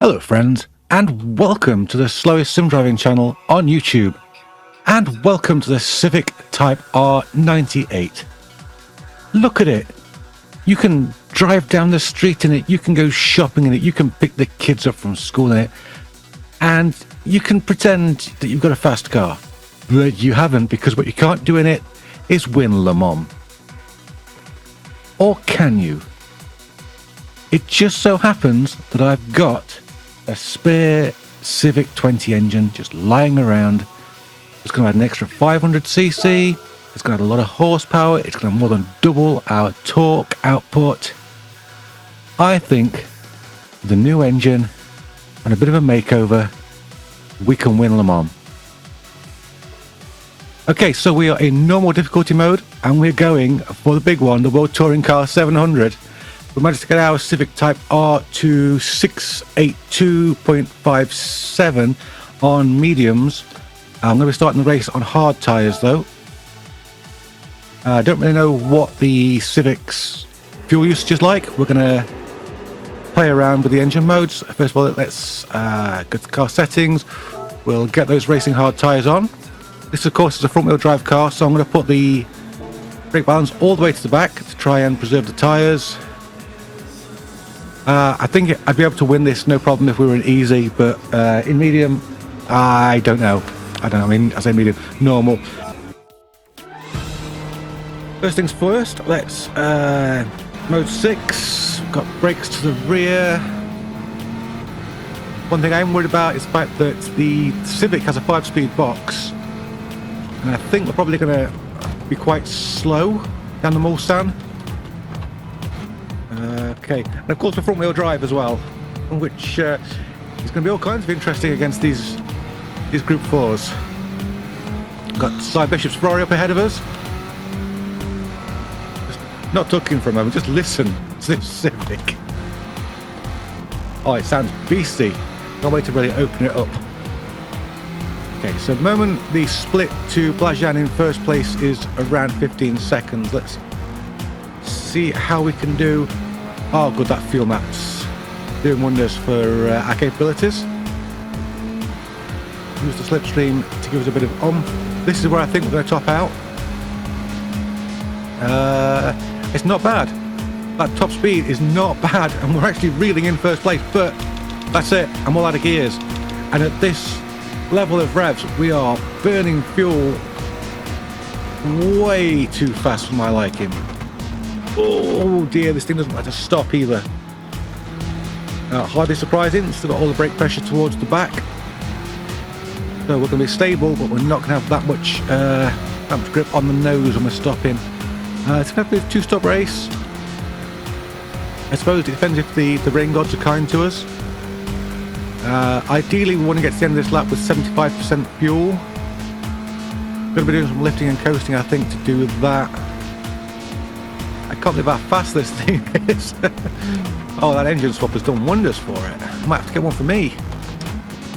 Hello friends, and welcome to the slowest sim driving channel on YouTube, and welcome to the Civic Type R98. Look at it. You can drive down the street in it, you can go shopping in it, you can pick the kids up from school in it, and you can pretend that you've got a fast car. But you haven't, because what you can't do in it is win Le Mans. Or can you? It just so happens that I've got a spare Civic 20 engine just lying around. It's going to add an extra 500cc. It's going to add a lot of horsepower. It's going to more than double our torque output. I think with a new engine and a bit of a makeover, we can win Le Mans. Okay, so we are in normal difficulty mode and we're going for the big one, the World Touring Car 700. We managed to get our Civic Type R to 682.57 on mediums. I'm going to be starting the race on hard tyres though. I don't really know what the Civic's fuel usage is like. We're going to play around with the engine modes. First of all, let's go to car settings. We'll get those racing hard tyres on. This of course is a front wheel drive car, so I'm going to put the brake balance all the way to the back to try and preserve the tyres. I think I'd be able to win this no problem if we were in easy, but in medium, I don't know. I mean, I say medium, normal. First things first, let's mode 6. We've got brakes to the rear. One thing I'm worried about is the fact that the Civic has a 5-speed box, and I think we're probably going to be quite slow down the Mulsanne. Okay, and of course the front wheel drive as well, which is going to be all kinds of interesting against these Gr4s. Got Cy Bishop's Ferrari up ahead of us. Just not talking for a moment, just listen to this Civic. Oh, it sounds beastly. Can't wait to really open it up. Okay, so at the moment the split to Blajan in first place is around 15 seconds. Let's see how we can do. Oh good, that fuel map's doing wonders for our capabilities. Use the slipstream to give us a bit of oomph. This is where I think we're going to top out. It's not bad. That top speed is not bad, and we're actually reeling in first place, but that's it, I'm all out of gears. And at this level of revs, we are burning fuel way too fast for my liking. Oh dear, this thing doesn't like to stop either. Hardly surprising, still got all the brake pressure towards the back. So we're going to be stable, but we're not going to have that much grip on the nose when we're stopping. It's going to be a 2-stop race. I suppose it depends if the rain gods are kind to us. Ideally we want to get to the end of this lap with 75% fuel. Going to be doing some lifting and coasting I think to do that. I can't believe how fast this thing is. Oh, that engine swap has done wonders for it. I might have to get one for me.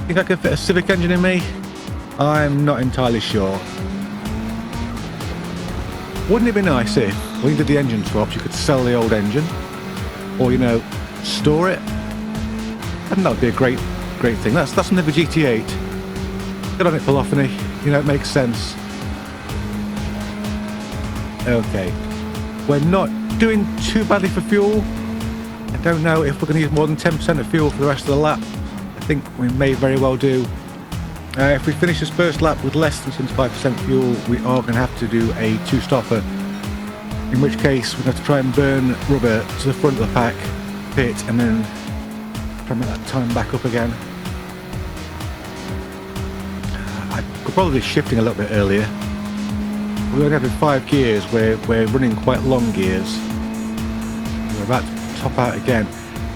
Think I could fit a Civic engine in me? I'm not entirely sure. Wouldn't it be nice if, when you did the engine swaps, you could sell the old engine? Or, you know, store it? I think that would be a great thing. That's something for GT8. Good on it, Polyphony. You know, it makes sense. Okay. We're not doing too badly for fuel. I don't know if we're going to use more than 10% of fuel for the rest of the lap. I think we may very well do. If we finish this first lap with less than 75% fuel, we are going to have to do a 2-stopper. In which case, we're going to have to try and burn rubber to the front of the pack, pit, and then try and make that time back up again. I could probably be shifting a little bit earlier. We're only having 5 gears, we're running quite long gears. We're about to top out again.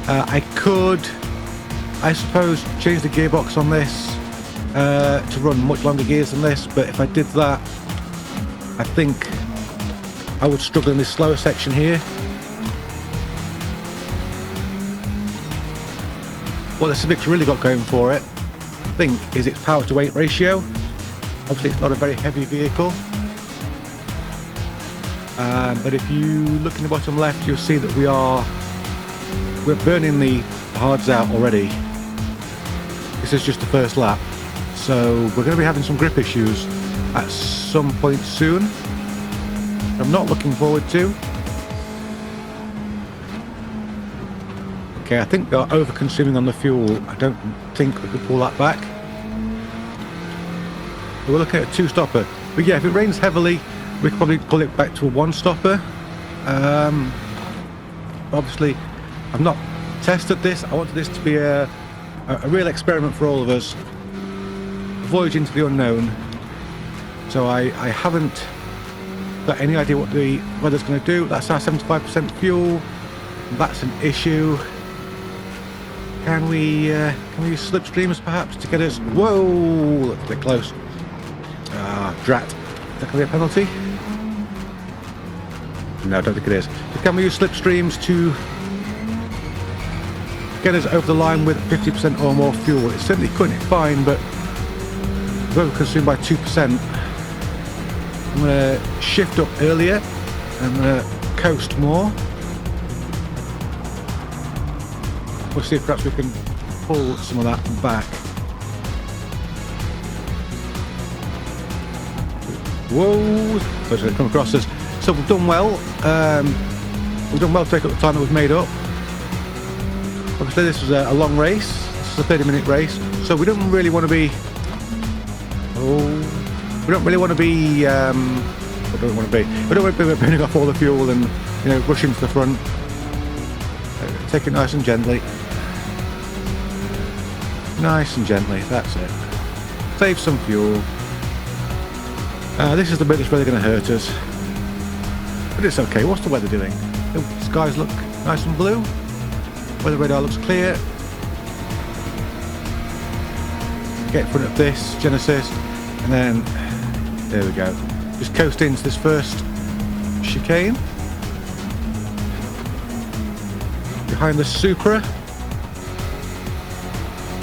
I could, I suppose, change the gearbox on this to run much longer gears than this, but if I did that, I think I would struggle in this slower section here. What the Civic's really got going for it, I think, is its power to weight ratio. Obviously it's not a very heavy vehicle. But if you look in the bottom left, you'll see that we're burning the hards out already. this is just the first lap, so we're going to be having some grip issues at some point soon. I'm not looking forward to. Okay, I think they're over consuming on the fuel. I don't think we could pull that back. We're looking at a 2-stopper, but yeah, if it rains heavily we could probably pull it back to a 1-stopper. Obviously I've not tested this. I wanted this to be a real experiment for all of us, voyage into the unknown. So I haven't got any idea what the weather's going to do. That's our 75% fuel. That's an issue. Can we use slipstreams perhaps to get us? Whoa, that's a bit close. Ah, drat. Is that going to be a penalty? No, I don't think it is. So can we use slipstreams to get us over the line with 50% or more fuel? It's certainly cutting it fine, but we're overconsumed by 2%. I'm going to shift up earlier. I'm going to coast more. We'll see if perhaps we can pull some of that back. Whoa! So it's going to come across us. So we've done well. We've done well to take up the time that we've made up. Obviously this was a long race. This is a 30-minute race. So we don't really want to be... we don't really want to be... what do we want to be? We don't want to be burning off all the fuel and, you know, rushing to the front. Take it nice and gently. Nice and gently, that's it. Save some fuel. This is the bit that's really going to hurt us. But it's okay. What's the weather doing? The skies look nice and blue. Weather radar looks clear. Get in front of this Genesis, and then there we go. Just coast into this first chicane. Behind the Supra.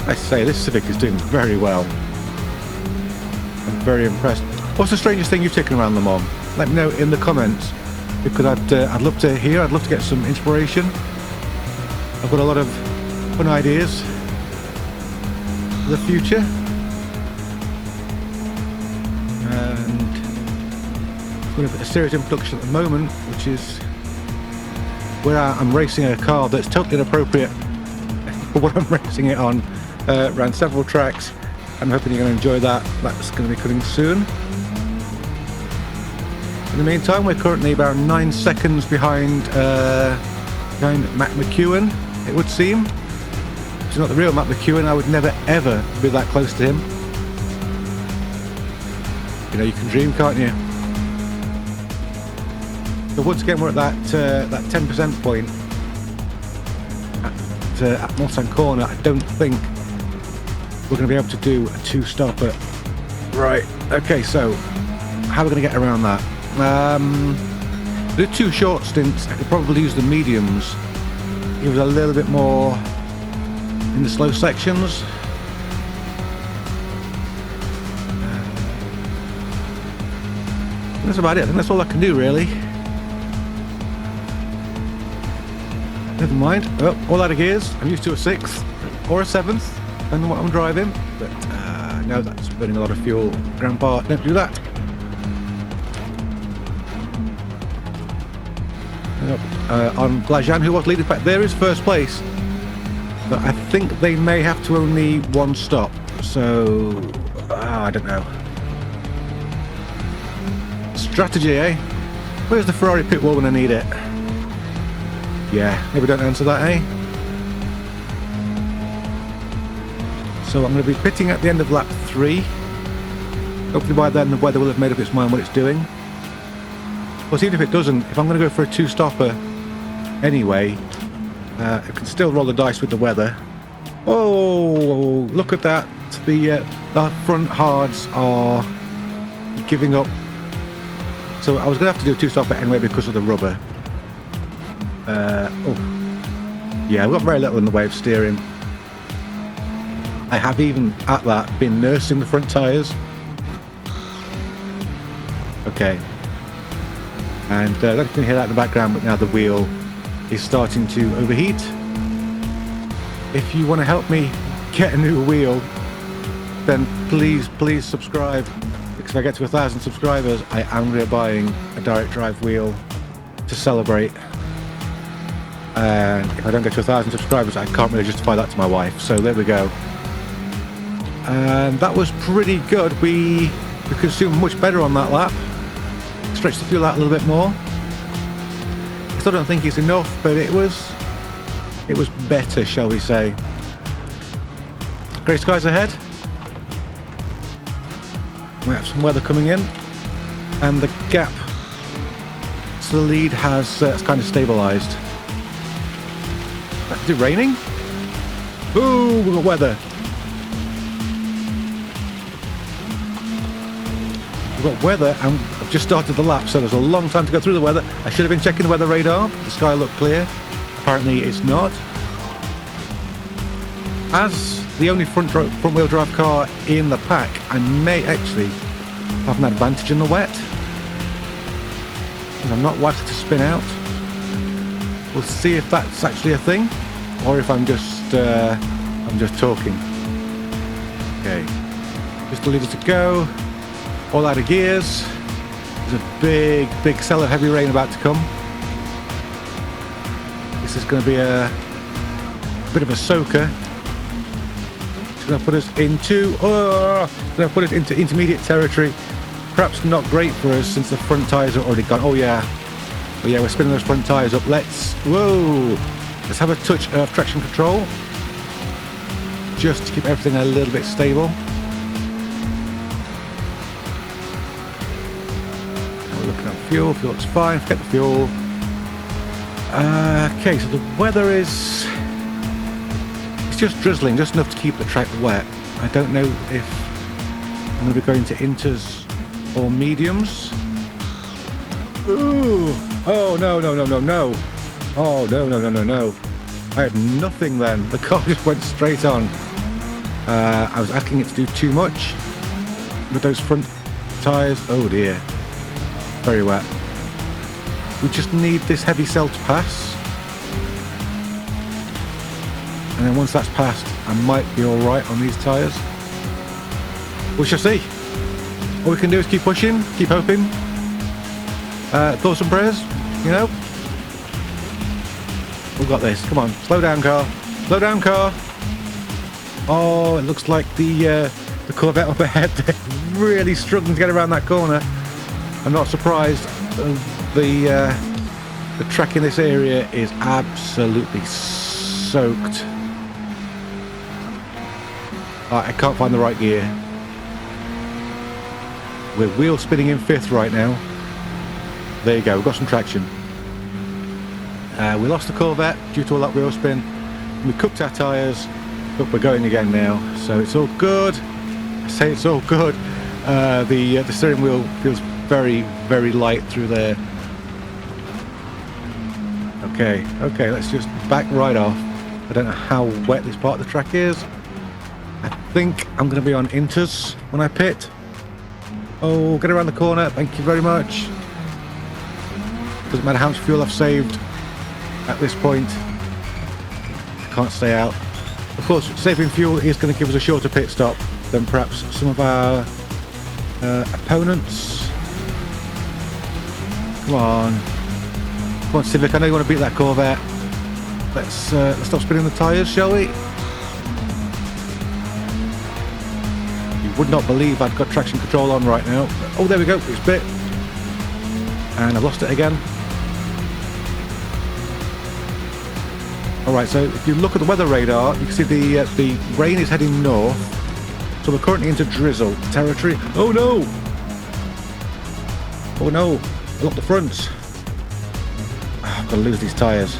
I say this Civic is doing very well. I'm very impressed. What's the strangest thing you've taken around Le Mans? Let me know in the comments, because I'd love to hear. I'd love to get some inspiration. I've got a lot of fun ideas for the future, and I'm going to put a series in production at the moment, which is where I'm racing a car that's totally inappropriate for what I'm racing it on. Ran several tracks. I'm hoping you're going to enjoy that. That's going to be coming soon. In the meantime, we're currently about 9 seconds behind Matt McEwen, it would seem. He's not the real Matt McEwen. I would never ever be that close to him. You know, you can dream, can't you? So once again, we're at that 10% point at Mustang Corner. I don't think we're going to be able to do a 2-stopper. Right. Okay. So how are we going to get around that? The 2 short stints. I could probably use the mediums. It was a little bit more in the slow sections. That's about it. I think that's all I can do, really. Never mind. Oh, all out of gears. I'm used to a 6th or a 7th, depending on what I'm driving. But no, that's burning a lot of fuel. Grandpa, don't do that. On Blajan, who was leading back, there is first place. But I think they may have to only 1 stop. So I don't know. Strategy, eh? Where's the Ferrari pit wall when I need it? Yeah, maybe don't answer that, eh? So I'm going to be pitting at the end of lap 3. Hopefully by then the weather will have made up its mind what it's doing. But even if it doesn't, if I'm going to go for a 2-stopper anyway, I can still roll the dice with the weather. Oh, look at that. The front hards are giving up. So I was going to have to do a 2-stopper anyway because of the rubber. Yeah, I've got very little in the way of steering. I have even, at that, been nursing the front tyres. Okay. And I don't know if you can hear that in the background, but now the wheel is starting to overheat. If you want to help me get a new wheel, then please subscribe, because if I get to 1,000 subscribers, I am going to be buying a direct drive wheel to celebrate. And if I don't get to 1,000 subscribers, I can't really justify that to my wife. So there we go. And that was pretty good. We consumed much better on that lap. Stretched the fuel out a little bit more. I still don't think it's enough, but it was better, shall we say. Grey skies ahead. We have some weather coming in, and the gap to the lead has kind of stabilised. Is it raining? Ooh, we've got weather. We've got weather, and I've just started the lap, so there's a long time to go through the weather. I should have been checking the weather radar. The sky looked clear. Apparently it's not. As the only front-wheel drive car in the pack, I may actually have an advantage in the wet. And I'm not likely to spin out. We'll see if that's actually a thing, or if I'm just talking. Okay, just a little to go. All out of gears. There's a big cell of heavy rain about to come. This is going to be a bit of a soaker. It's going to put us into intermediate territory. Perhaps not great for us since the front tyres are already gone. Oh yeah, we're spinning those front tyres up. Let's have a touch of traction control, just to keep everything a little bit stable. Now we're looking at fuel. Fuel looks fine. Forget the fuel. Okay, so the weather is... it's just drizzling, just enough to keep the track wet. I don't know if I'm going to be going to inters or mediums. Ooh! Oh no. Oh no. I had nothing then. The car just went straight on. I was asking it to do too much with those front tyres. Oh dear. Very wet. We just need this heavy cell to pass. And then once that's passed, I might be alright on these tyres. We shall see. All we can do is keep pushing, keep hoping. Thoughts and prayers, you know? We've got this. Come on, slow down, car. Slow down, car. Oh, it looks like the Corvette up ahead. They're really struggling to get around that corner. I'm not surprised. The track in this area is absolutely soaked. I can't find the right gear. We're wheel spinning in 5th right now. There you go, we've got some traction. We lost the Corvette due to all that wheel spin. We cooked our tyres, but we're going again now. So it's all good. I say it's all good. The steering wheel feels very, very light through there. Okay, let's just back right off. I don't know how wet this part of the track is. I think I'm going to be on inters when I pit. Oh, get around the corner, thank you very much. Doesn't matter how much fuel I've saved at this point. I can't stay out. Of course, saving fuel is going to give us a shorter pit stop than perhaps some of our opponents. Come on Civic, I know you want to beat that Corvette. Let's stop spinning the tyres, shall we? You would not believe I've got traction control on right now. Oh, there we go, it's bit. And I've lost it again. Alright, so if you look at the weather radar, you can see the rain is heading north. So we're currently into drizzle territory. Oh no! Oh no! I locked the fronts. I'm going to lose these tyres.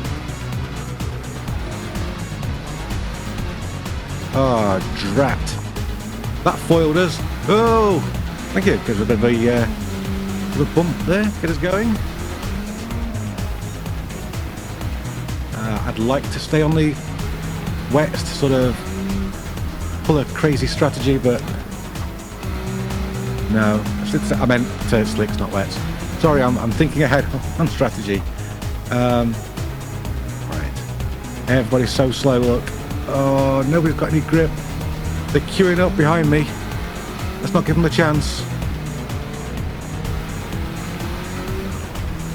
Oh, drat. That foiled us. Oh! Thank you. Gives a bit of a bump there. Get us going. I'd like to stay on the wets to sort of pull a crazy strategy, but no. I meant slicks, not wets. Sorry, I'm thinking ahead on strategy. Right. Everybody's so slow, look. Oh, nobody's got any grip. They're queuing up behind me. Let's not give them a chance.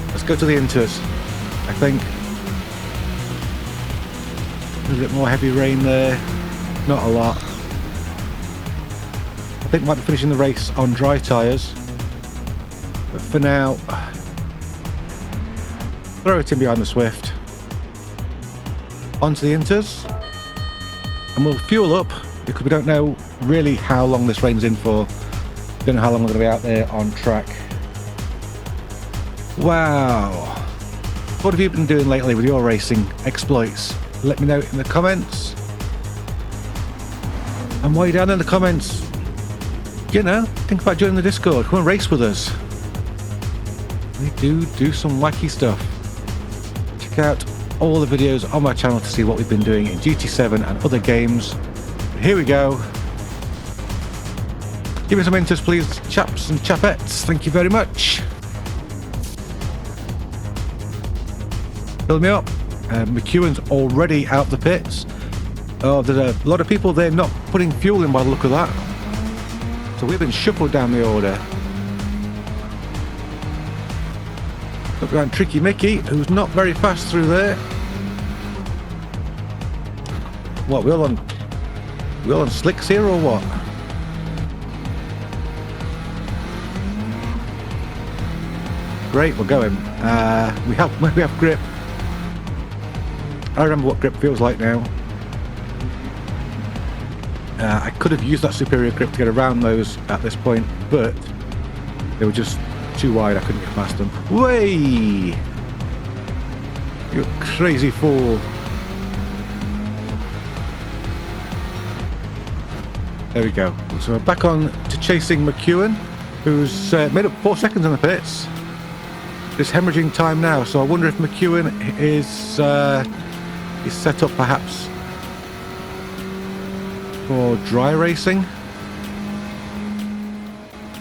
Let's go to the inters, I think. A little bit more heavy rain there. Not a lot. I think we might be finishing the race on dry tyres. But for now, throw it in behind the Swift. Onto the inters. And we'll fuel up because we don't know really how long this rain's in for. Don't know how long we're going to be out there on track. Wow. What have you been doing lately with your racing exploits? Let me know in the comments. And while you're down in the comments, you know, think about joining the Discord. Come and race with us. We do some wacky stuff. Check out all the videos on my channel to see what we've been doing in GT7 and other games. But here we go. Give me some inters, please, chaps and chapettes. Thank you very much. Fill me up. McEwen's already out the pits. Oh, there's a lot of people there not putting fuel in by the look of that. So we've been shuffled down the order. Look around Tricky Mickey, who's not very fast through there. What, we all on slicks here or what? Great, we're going. We have grip. I remember what grip feels like now. I could have used that superior grip to get around those at this point, but they were just too wide. I couldn't get past them. Way! You crazy fool. There we go. So we're back on to chasing McEwen, who's made up 4 seconds in the pits. It's hemorrhaging time now, so I wonder if McEwen is set up perhaps for dry racing.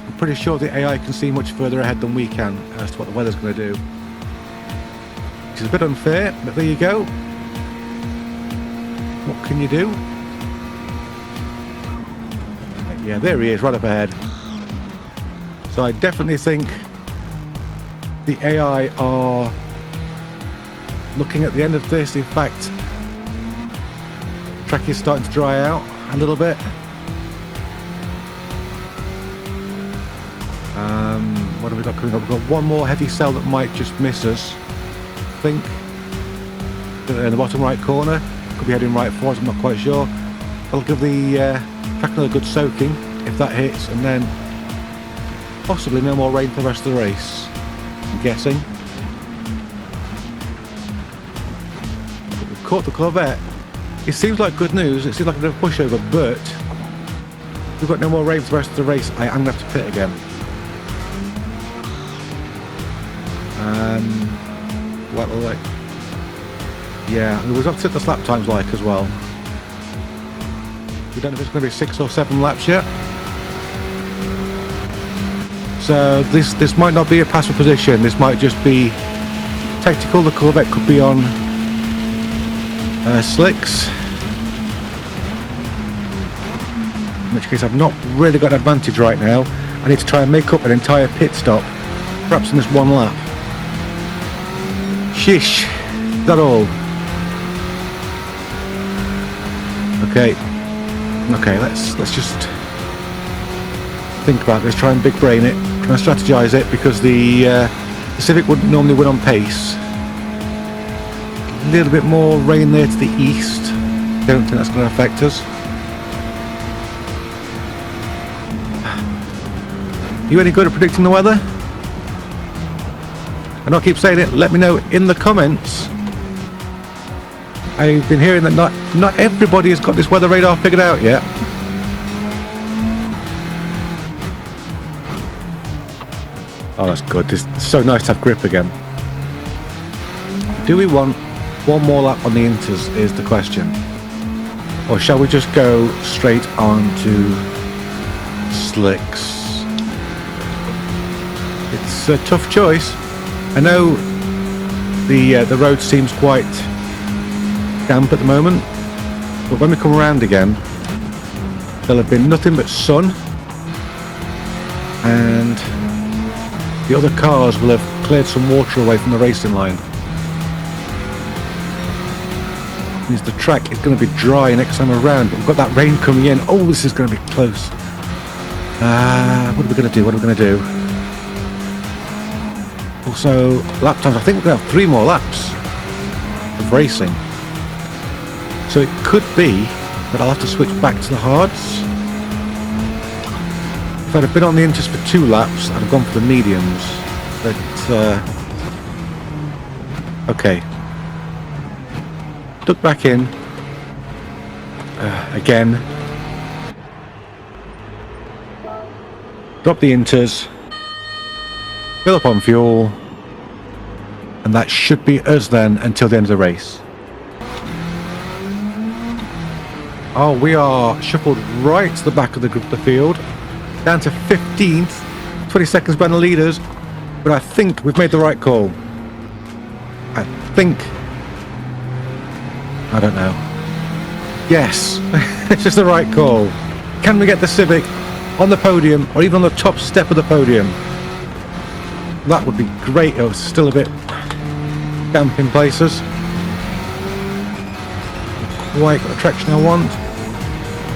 I'm pretty sure the AI can see much further ahead than we can as to what the weather's going to do. Which is a bit unfair, but there you go. What can you do? Yeah, there he is, right up ahead. So I definitely think the AI are looking at the end of this. In fact, the track is starting to dry out a little bit. What have we got coming up? We've got one more heavy cell that might just miss us, I think. In the bottom right corner. Could be heading right for us, I'm not quite sure. I'll give the track another good soaking if that hits, and then possibly no more rain for the rest of the race, I'm guessing. We've caught the Corvette. It seems like good news, it seems like a bit of a pushover, but if we've got no more rain for the rest of the race, I am going to have to pit again. What will like? Yeah, it was up to the lap times like as well. We don't know if it's going to be 6 or 7 laps yet. So this might not be a pass for position. This might just be tactical. The Corvette could be on slicks, in which case I've not really got an advantage right now. I need to try and make up an entire pit stop, perhaps in this one lap. Shish, is that all? Okay, let's just think about this, try and big brain it, try and strategize it, because the Civic wouldn't normally win on pace. A little bit more rain there to the east. Don't think that's going to affect us. You any good at predicting the weather? And I'll keep saying it, let me know in the comments. I've been hearing that not everybody has got this weather radar figured out yet. Oh, that's good. It's so nice to have grip again. Do we want one more lap on the inters is the question. Or shall we just go straight on to slicks? It's a tough choice. I know the road seems quite damp at the moment, but when we come around again, there'll have been nothing but sun, and the other cars will have cleared some water away from the racing line. Means the track is going to be dry next time around, but we've got that rain coming in. Oh, this is going to be close. What are we going to do? What are we going to do? Also, lap times. I think we're going to have 3 more laps of racing. So it could be that I'll have to switch back to the hards. If I'd have been on the inters for 2 laps, I'd have gone for the mediums. But, okay. Duck back in. Again. Drop the inters. Fill up on fuel. And that should be us then until the end of the race. Oh, we are shuffled right to the back of the field. Down to 15th. 20 seconds behind the leaders. But I think we've made the right call. I think. I don't know. Yes. This is the right call. Can we get the Civic on the podium or even on the top step of the podium? That would be great. Oh, it's still a bit damp in places. Quite got the traction I want.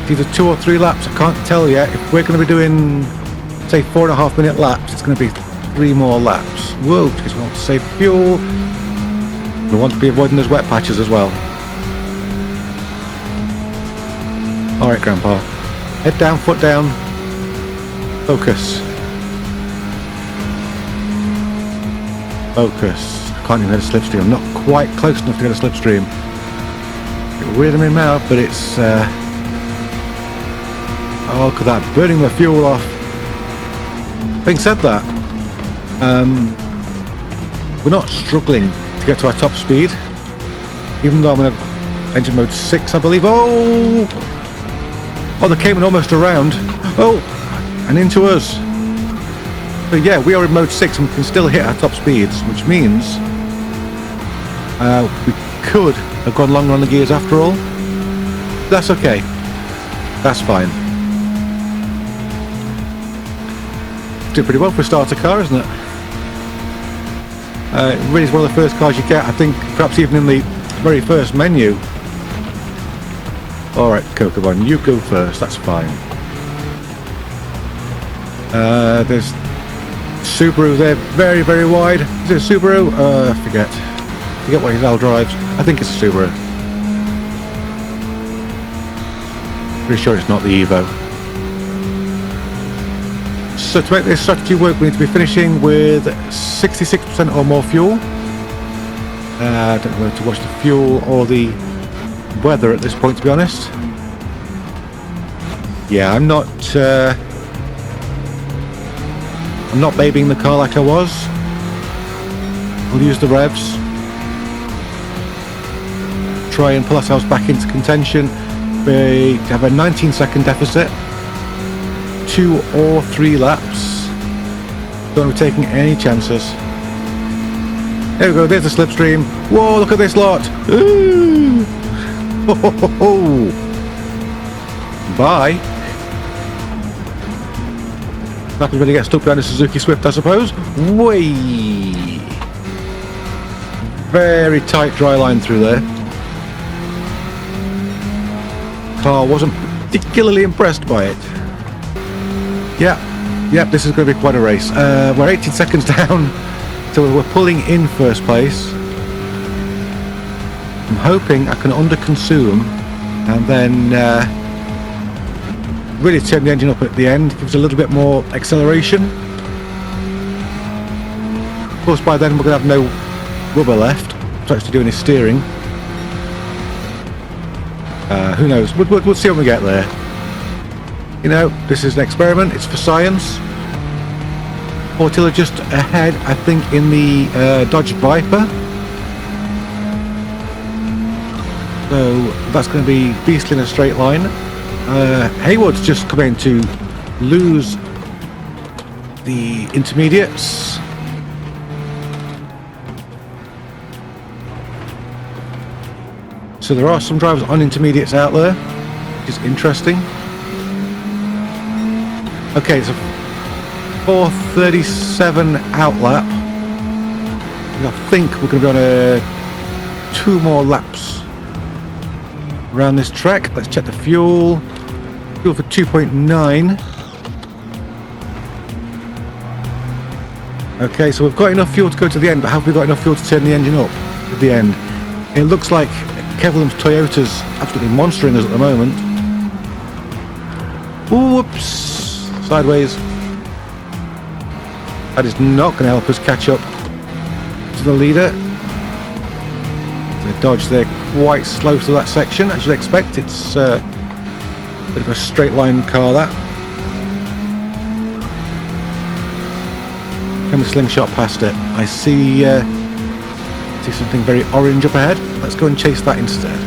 It's either 2 or 3 laps. I can't tell yet. If we're going to be doing, say, 4.5 minute laps, it's going to be 3 more laps. Whoa, because we want to save fuel. We want to be avoiding those wet patches as well. Alright, Grandpa. Head down, foot down. Focus. Focus. I can't even get a slipstream. I'm not quite close enough to get a slipstream. It weird them in now, but it's oh, look at that, burning the fuel off. Having said that, we're not struggling to get to our top speed, even though I'm in engine mode 6, I believe. Oh, they came in almost around. Oh, and into us. But yeah, we are in mode 6 and we can still hit our top speeds, which means we could have gone longer on the gears after all. That's okay. That's fine. Did pretty well for a starter car, isn't it? It really is one of the first cars you get, I think, perhaps even in the very first menu. Alright, Cocobon, you go first, that's fine. There's Subaru there, very, very wide. Is it a Subaru? Forget what his L drives. I think it's a Subaru. Pretty sure it's not the Evo. So to make this strategy work, we need to be finishing with 66% or more fuel. I don't know whether to watch the fuel or the weather at this point, to be honest. Yeah, I'm not babying the car like I was. We'll use the revs. Try and pull ourselves back into contention. We have a 19-second deficit. 2 or 3 laps. Don't be taking any chances. There we go, there's the slipstream. Whoa, look at this lot. Ooh. Ho, ho, ho, ho. Bye. That was when you get stuck behind a Suzuki Swift, I suppose. Way. Very tight dry line through there. Car wasn't particularly impressed by it. Yeah, this is going to be quite a race. We're 18 seconds down, so we're pulling in first place. I'm hoping I can under-consume and then really turn the engine up at the end, gives a little bit more acceleration. Of course, by then we're going to have no rubber left to actually do any steering. Who knows? We'll see when we get there. You know, this is an experiment. It's for science. Portilla just ahead, I think, in the Dodge Viper. So that's going to be beastly in a straight line. Hayward's just coming to lose the intermediates. So there are some drivers on intermediates out there, which is interesting. Okay, it's a 4:37 outlap. I think we're going to be on 2 more laps around this track. Let's check the fuel. Fuel for 2.9. Okay, so we've got enough fuel to go to the end, but have we got enough fuel to turn the engine up at the end? It looks like Kevlin's Toyota's absolutely monstering us at the moment. Whoops! Sideways. That is not going to help us catch up to the leader. The Dodge there quite slow through that section, as you'd expect. It's a bit of a straight line car, that. Can we slingshot past it? I see something very orange up ahead. Let's go and chase that instead.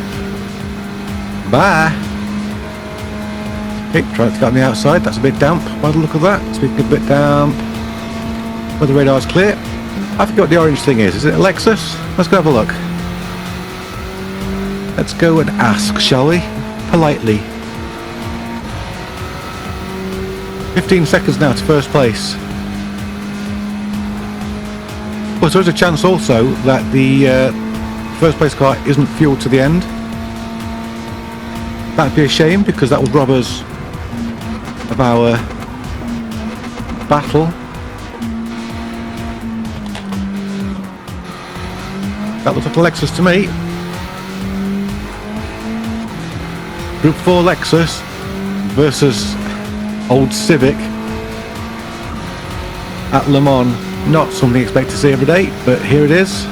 Bye! Okay, trying to get on the outside. That's a bit damp by the look of that. Speaking of a bit damp, but the radar's clear. I forgot what the orange thing is. Is it a Lexus? Let's go have a look. Let's go and ask, shall we? Politely. 15 seconds now to first place. But there is a chance also that the first place car isn't fueled to the end. That'd be a shame, because that would rob us of our battle. That looks like a Lexus to me. Gr4 Lexus versus old Civic at Le Mans. Not something you expect to see every day, but here it is.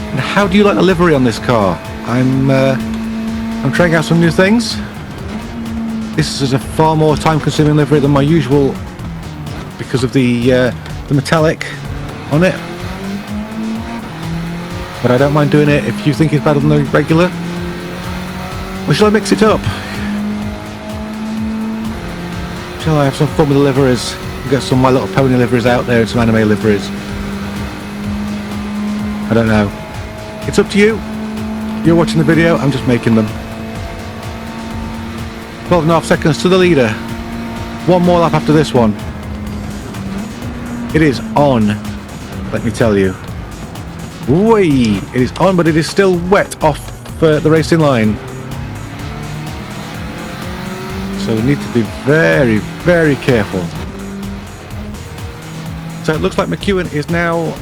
And how do you like the livery on this car? I'm trying out some new things. This is a far more time-consuming livery than my usual because of the metallic on it. But I don't mind doing it if you think it's better than the regular. Or shall I mix it up? Shall I have some fun with the liveries? Get some My Little Pony liveries out there and some anime liveries. I don't know. It's up to you. You're watching the video, I'm just making them. 12.5 seconds to the leader. 1 more lap after this one. It is on, let me tell you. Whee! It is on, but it is still wet off the racing line. So we need to be very, very careful. So it looks like McEwen is now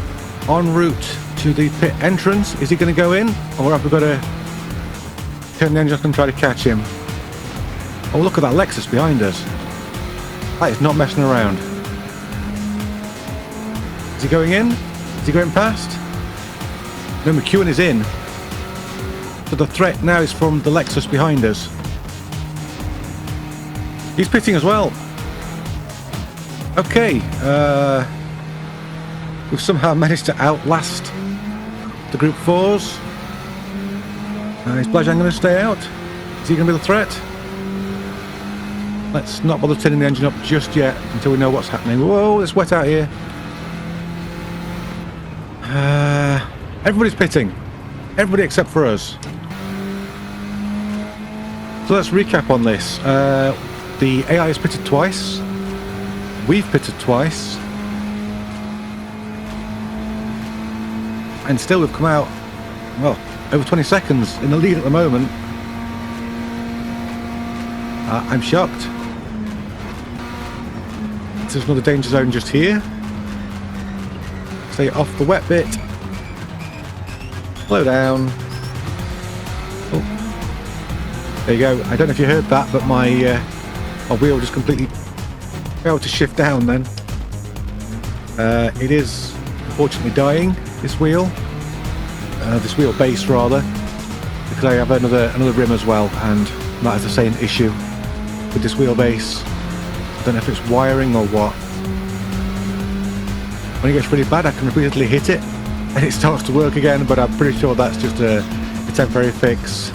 en route to the pit entrance. Is he going to go in, or have we got to turn the engine off and try to catch him? Oh, look at that Lexus behind us. That is not messing around. Is he going in? Is he going past? No, McEwen is in. So the threat now is from the Lexus behind us. He's pitting as well. Okay, we've somehow managed to outlast the Gr4s. Is Blajan going to stay out? Is he going to be the threat? Let's not bother turning the engine up just yet until we know what's happening. Whoa, it's wet out here. Everybody's pitting. Everybody except for us. So let's recap on this. The AI has pitted twice. We've pitted twice. And still we've come out, well, over 20 seconds in the lead at the moment. I'm shocked. There's another danger zone just here. Stay off the wet bit. Slow down. Oh, there you go. I don't know if you heard that, but my wheel just completely failed to shift down then. It is unfortunately dying, this wheel base rather, because I have another rim as well, and that is the same issue with this wheelbase. I don't know if it's wiring or what. When it gets really bad, I can repeatedly hit it and it starts to work again, but I'm pretty sure that's just a temporary fix.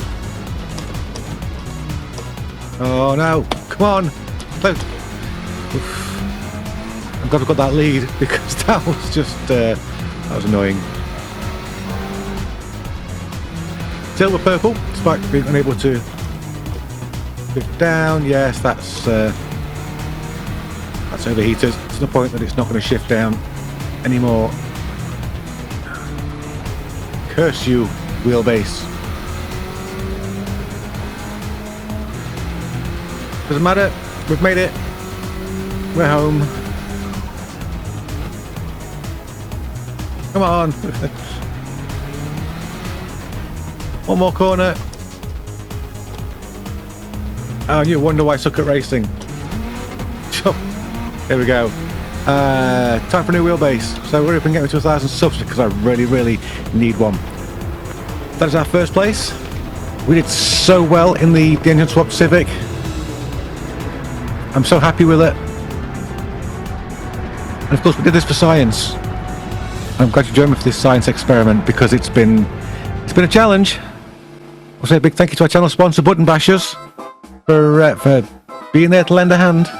Oh no, come on. Close. I'm glad I've got that lead, because that was just that was annoying. Still we're purple, despite being unable to Shift down. Yes, that's overheated to the point that it's not going to shift down anymore. Curse you, wheelbase. Doesn't matter. We've made it. We're home. Come on. One more corner. Oh, you wonder why I suck at racing. There we go. Time for a new wheelbase. So we're hoping to get to 1,000 subs because I really, really need one. That is our first place. We did so well in the engine swap Civic. I'm so happy with it. And of course we did this for science. I'm glad you joined me for this science experiment because it's been a challenge. I'll say a big thank you to our channel sponsor Button Bashers for being there to lend a hand.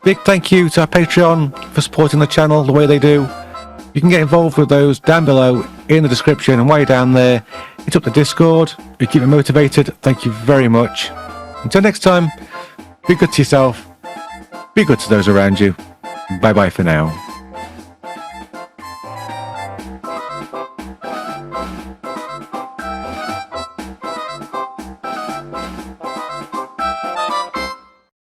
Big thank you to our Patreon for supporting the channel the way they do. You can get involved with those down below in the description, and while you're down there, it's up to Discord. You keep me motivated. Thank you very much. Until next time, be good to yourself, be good to those around you. Bye bye for now.